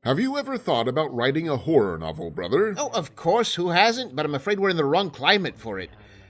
Have you ever thought about writing a horror novel, brother? Oh, of course, who hasn't? But I'm afraid we're in the wrong climate for it.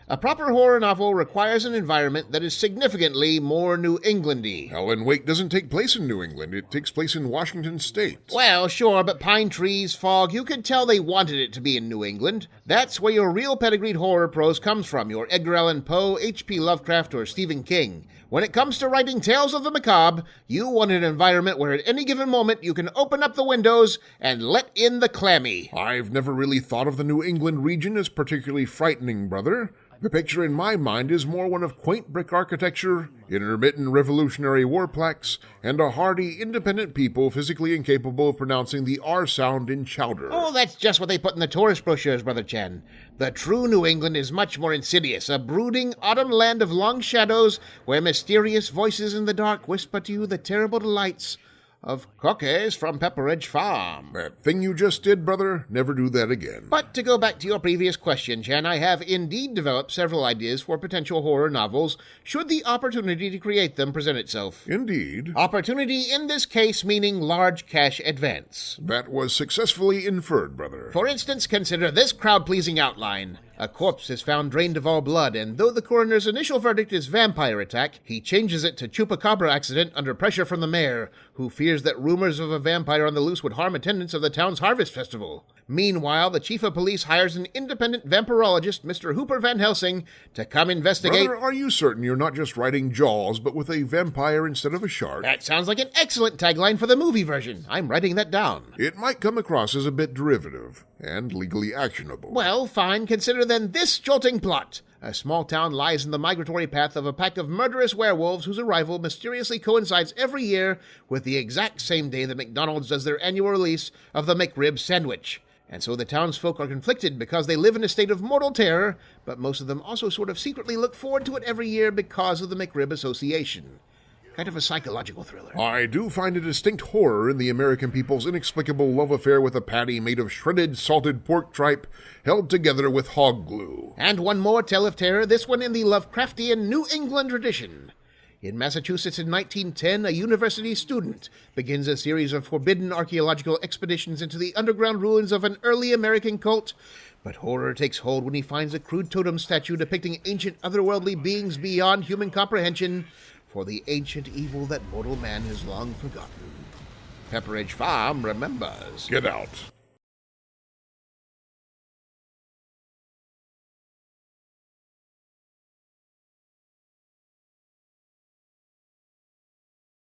A proper horror novel requires an environment that is significantly more New England-y. Alan Wake doesn't take place in New England. It takes place in Washington State. Well, sure, but pine trees, fog, you could tell they wanted it to be in New England. That's where your real pedigreed horror prose comes from, your Edgar Allan Poe, H.P. Lovecraft, or Stephen King. When it comes to writing tales of the macabre, you want an environment where at any given moment you can open up the windows and let in the clammy. I've never really thought of the New England region as particularly frightening, brother. The picture in my mind is more one of quaint brick architecture, intermittent Revolutionary War plaques, and a hardy, independent people physically incapable of pronouncing the R sound in chowder. Oh, that's just what they put in the tourist brochures, Brother Chen. The true New England is much more insidious, a brooding autumn land of long shadows where mysterious voices in the dark whisper to you the terrible delights of cookies from Pepperidge Farm. That thing you just did, brother, never do that again. But to go back to your previous question, Chen, I have indeed developed several ideas for potential horror novels should the opportunity to create them present itself. Indeed. Opportunity in this case meaning large cash advance. That was successfully inferred, brother. For instance, consider this crowd-pleasing outline. A corpse is found drained of all blood, and though the coroner's initial verdict is vampire attack, he changes it to chupacabra accident under pressure from the mayor, who fears that rumors of a vampire on the loose would harm attendance of the town's harvest festival. Meanwhile, the chief of police hires an independent vampirologist, Mr. Hooper Van Helsing, to come investigate... Brother, are you certain you're not just writing Jaws, but with a vampire instead of a shark? That sounds like an excellent tagline for the movie version. I'm writing that down. It might come across as a bit derivative, and legally actionable. Well, fine. Consider then this jolting plot. A small town lies in the migratory path of a pack of murderous werewolves whose arrival mysteriously coincides every year with the exact same day that McDonald's does their annual release of the McRib sandwich. And so the townsfolk are conflicted because they live in a state of mortal terror, but most of them also sort of secretly look forward to it every year because of the McRib association. Kind of a psychological thriller. I do find a distinct horror in the American people's inexplicable love affair with a patty made of shredded salted pork tripe held together with hog glue. And one more tale of terror, this one in the Lovecraftian New England tradition. In Massachusetts in 1910, a university student begins a series of forbidden archaeological expeditions into the underground ruins of an early American cult, but horror takes hold when he finds a crude totem statue depicting ancient otherworldly beings beyond human comprehension for the ancient evil that mortal man has long forgotten. Pepperidge Farm remembers. Get out.